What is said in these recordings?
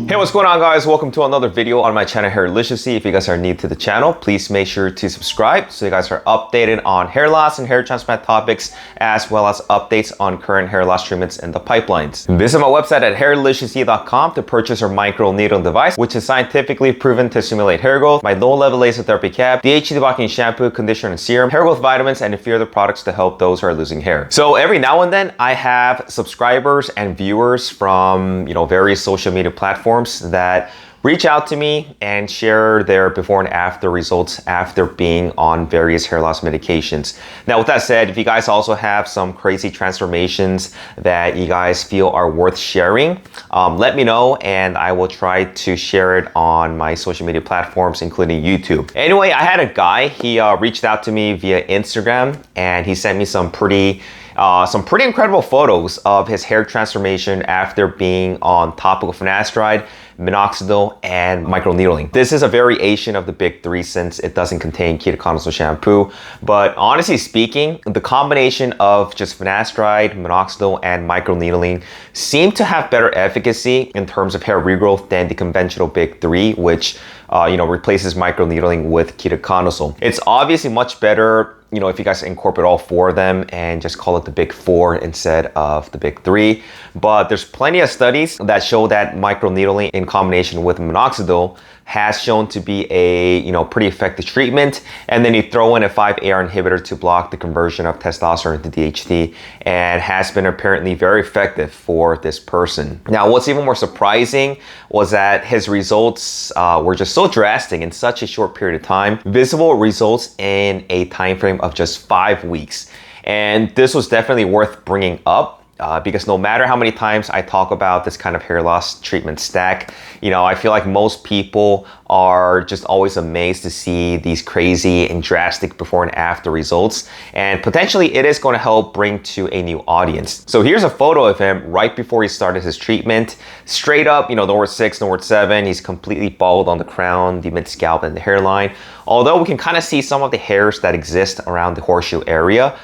Hey, what's going on, guys? Welcome to another video on my channel, Hairliciously. If you guys are new to the channel, please make sure to subscribe so you guys are updated on hair loss and hair transplant topics, as well as updates on current hair loss treatments in the pipelines. Visit my website at hairliciously.com to purchase our microneedling device, which is scientifically proven to stimulate hair growth, my low-level laser therapy cap, DHT debulking shampoo, conditioner, and serum, hair growth vitamins, and a few other products to help those who are losing hair. So every now and then, I have subscribers and viewers from various social media platforms that reach out to me and share their before and after results after being on various hair loss medications. Now, with that said, if you guys also have some crazy transformations that you guys feel are worth sharing, let me know and I will try to share it on my social media platforms, including YouTube. Anyway, I had a guy, he reached out to me via Instagram and he sent me some pretty incredible photos of his hair transformation after being on topical finasteride, minoxidil, and microneedling. This is a variation of the big three since it doesn't contain ketoconazole shampoo. But honestly speaking, the combination of just finasteride, minoxidil, and microneedling seem to have better efficacy in terms of hair regrowth than the conventional big three, which replaces microneedling with ketoconazole. It's obviously much better if you guys incorporate all four of them and just call it the big four instead of the big three. But there's plenty of studies that show that microneedling in combination with minoxidil has shown to be a pretty effective treatment. And then you throw in a 5-AR inhibitor to block the conversion of testosterone to DHT, and has been apparently very effective for this person. Now, what's even more surprising was that his results were just so drastic in such a short period of time. Visible results in a time frame of just 5 weeks. And this was definitely worth bringing up. Because no matter how many times I talk about this kind of hair loss treatment stack, I feel like most people are just always amazed to see these crazy and drastic before and after results. And potentially it is going to help bring to a new audience. So here's a photo of him right before he started his treatment. Straight up, north 6, north 7. He's completely bald on the crown, the mid scalp, and the hairline. Although we can kind of see some of the hairs that exist around the horseshoe area.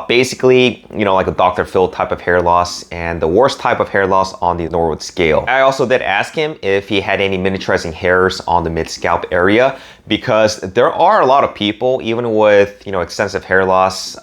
Basically, like a Dr. Phil type of hair loss, and the worst type of hair loss on the Norwood scale. I also did ask him if he had any miniaturizing hairs on the mid-scalp area, because there are a lot of people, even with extensive hair loss,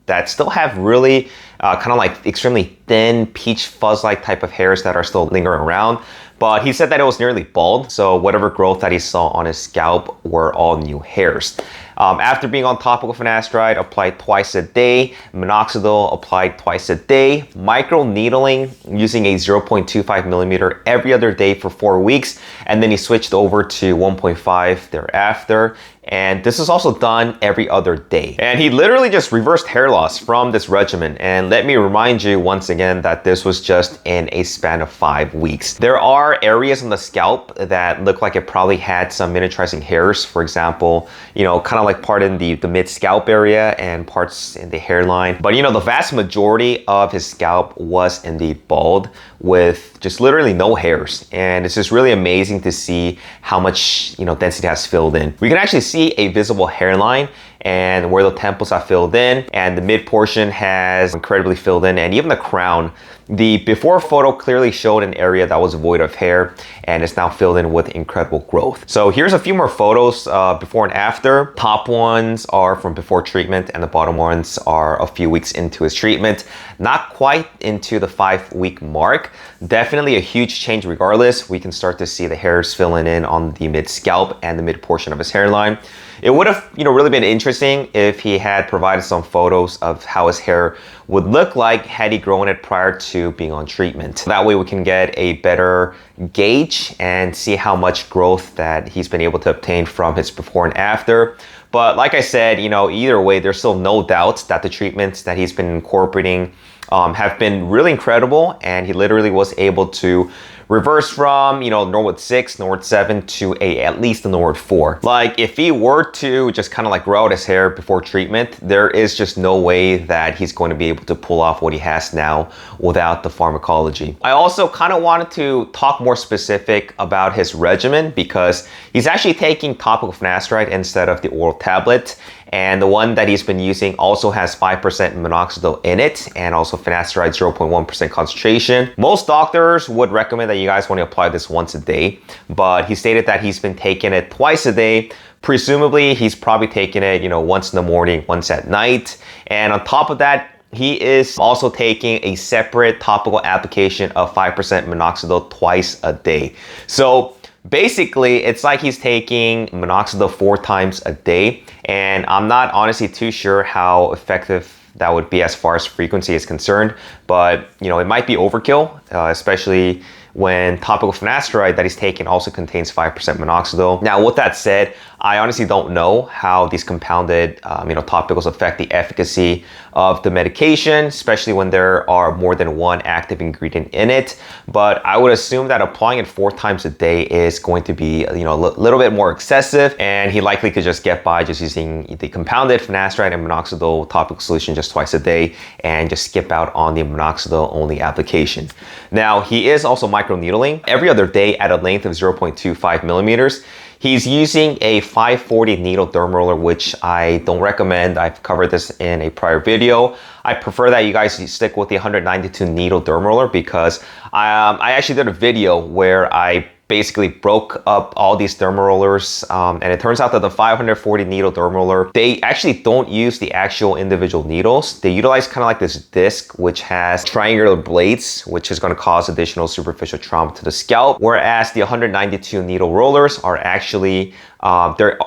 that still have really kind of like extremely thin peach fuzz-like type of hairs that are still lingering around. But he said that it was nearly bald, so whatever growth that he saw on his scalp were all new hairs. After being on topical finasteride, applied twice a day, minoxidil applied twice a day, microneedling using a 0.25 millimeter every other day for 4 weeks, and then he switched over to 1.5 thereafter. And this is also done every other day. And he literally just reversed hair loss from this regimen. And let me remind you once again that this was just in a span of 5 weeks. There are areas on the scalp that look like it probably had some miniaturizing hairs. For example, kind of like part in the mid scalp area and parts in the hairline. But the vast majority of his scalp was in the bald with just literally no hairs. And it's just really amazing to see how much density has filled in. We can actually see a visible hairline and where the temples have filled in, and the mid portion has incredibly filled in, and even the crown. The before photo clearly showed an area that was void of hair, and it's now filled in with incredible growth. So here's a few more photos before and after. Top ones are from before treatment, and the bottom ones are a few weeks into his treatment. Not quite into the 5-week mark. Definitely a huge change regardless. We can start to see the hairs filling in on the mid scalp and the mid portion of his hairline. It would have really been interesting if he had provided some photos of how his hair would look like had he grown it prior to being on treatment. That way we can get a better gauge and see how much growth that he's been able to obtain from his before and after. But like I said, either way, there's still no doubt that the treatments that he's been incorporating have been really incredible, and he literally was able to reverse from Norwood 6, Norwood 7 to at least a Norwood 4. Like, if he were to just kind of like grow out his hair before treatment, there is just no way that he's going to be able to pull off what he has now without the pharmacology. I also kind of wanted to talk more specific about his regimen, because he's actually taking topical finasteride instead of the oral tablet. And the one that he's been using also has 5% minoxidil in it, and also finasteride 0.1% concentration. Most doctors would recommend that that you guys want to apply this once a day, but he stated that he's been taking it twice a day. Presumably, he's probably taking it, once in the morning, once at night. And on top of that, he is also taking a separate topical application of 5% minoxidil twice a day. So basically, it's like he's taking minoxidil 4 times a day. And I'm not honestly too sure how effective that would be as far as frequency is concerned. But, it might be overkill, especially when topical finasteride that he's taking also contains 5% minoxidil. Now, with that said, I honestly don't know how these compounded topicals affect the efficacy of the medication, especially when there are more than one active ingredient in it. But I would assume that applying it 4 times a day is going to be a little bit more excessive, and he likely could just get by just using the compounded finasteride and minoxidil topical solution just twice a day and just skip out on the minoxidil only application. Now, he is also microneedling every other day at a length of 0.25 millimeters. He's using a 540 needle derm roller, which I don't recommend. I've covered this in a prior video. I prefer that you guys stick with the 192 needle derm roller because I actually did a video where I basically broke up all these derma rollers, and it turns out that the 540 needle derma roller, they actually don't use the actual individual needles. They utilize kind of like this disc which has triangular blades, which is going to cause additional superficial trauma to the scalp, whereas the 192 needle rollers are actually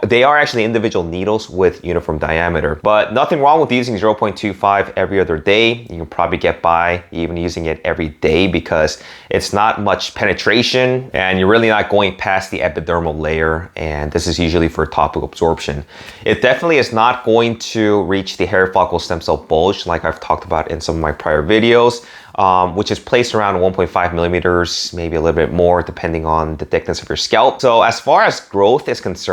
they are actually individual needles with uniform diameter. But nothing wrong with using 0.25 every other day. You can probably get by even using it every day because it's not much penetration and you're really not going past the epidermal layer, and this is usually for topical absorption. It definitely is not going to reach the hair follicle stem cell bulge like I've talked about in some of my prior videos, which is placed around 1.5 millimeters, maybe a little bit more depending on the thickness of your scalp. So as far as growth is concerned,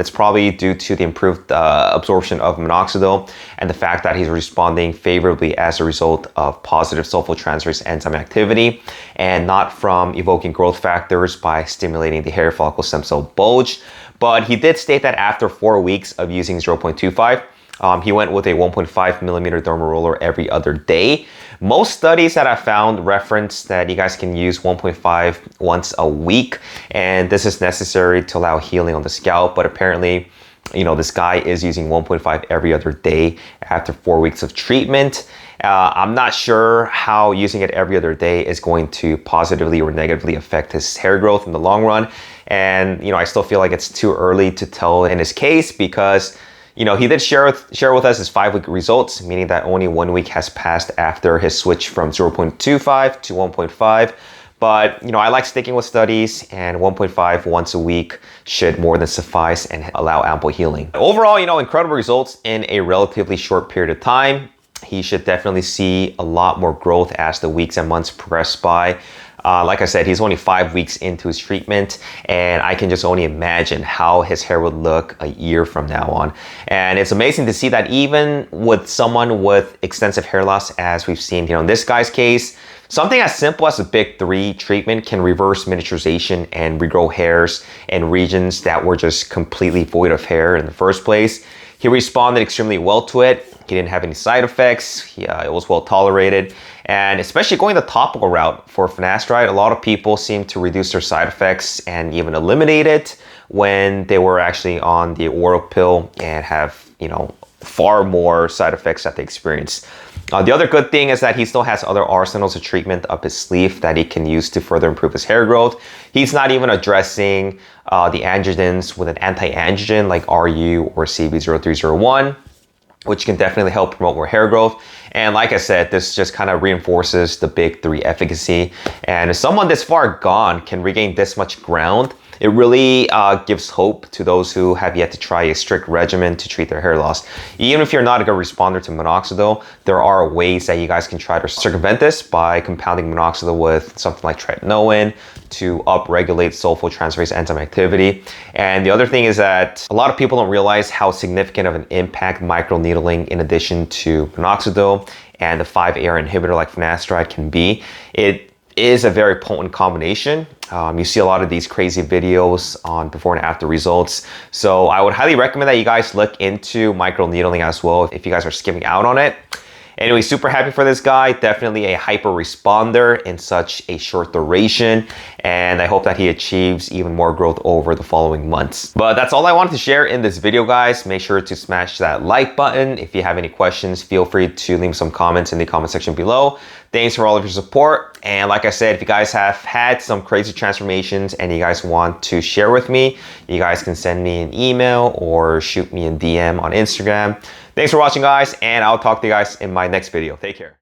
it's probably due to the improved absorption of minoxidil and the fact that he's responding favorably as a result of positive sulfotransferase enzyme activity and not from evoking growth factors by stimulating the hair follicle stem cell bulge. But he did state that after 4 weeks of using 0.25, he went with a 1.5 millimeter derma roller every other day. Most studies that I found reference that you guys can use 1.5 once a week, and this is necessary to allow healing on the scalp. But apparently, this guy is using 1.5 every other day after 4 weeks of treatment. I'm not sure how using it every other day is going to positively or negatively affect his hair growth in the long run. And, I still feel like it's too early to tell in his case because he did share with us his 5-week results, meaning that only 1 week has passed after his switch from 0.25 to 1.5. But, I like sticking with studies, and 1.5 once a week should more than suffice and allow ample healing. Overall, incredible results in a relatively short period of time. He should definitely see a lot more growth as the weeks and months progress by. Like I said, he's only 5 weeks into his treatment, and I can just only imagine how his hair would look a year from now on. And it's amazing to see that even with someone with extensive hair loss, as we've seen, in this guy's case, something as simple as a big 3 treatment can reverse miniaturization and regrow hairs in regions that were just completely void of hair in the first place. He responded extremely well to it. He didn't have any side effects. It was well tolerated. And especially going the topical route for finasteride, a lot of people seem to reduce their side effects and even eliminate it when they were actually on the oral pill and have, far more side effects that they experience. The other good thing is that he still has other arsenals of treatment up his sleeve that he can use to further improve his hair growth. He's not even addressing the androgens with an anti-androgen like RU or CB0301, which can definitely help promote more hair growth. And like I said, this just kind of reinforces the big 3 efficacy. And if someone this far gone can regain this much ground, it really gives hope to those who have yet to try a strict regimen to treat their hair loss. Even if you're not a good responder to minoxidil, there are ways that you guys can try to circumvent this by compounding minoxidil with something like tretinoin to upregulate sulfotransferase enzyme activity. And the other thing is that a lot of people don't realize how significant of an impact microneedling in addition to minoxidil and the 5-AR inhibitor like finasteride can be. It is a very potent combination. You see a lot of these crazy videos on before and after results. So I would highly recommend that you guys look into microneedling as well if you guys are skipping out on it. Anyway, super happy for this guy. Definitely a hyper responder in such a short duration. And I hope that he achieves even more growth over the following months. But that's all I wanted to share in this video, guys. Make sure to smash that like button. If you have any questions, feel free to leave some comments in the comment section below. Thanks for all of your support. And like I said, if you guys have had some crazy transformations and you guys want to share with me, you guys can send me an email or shoot me a DM on Instagram. Thanks for watching, guys, and I'll talk to you guys in my next video. Take care.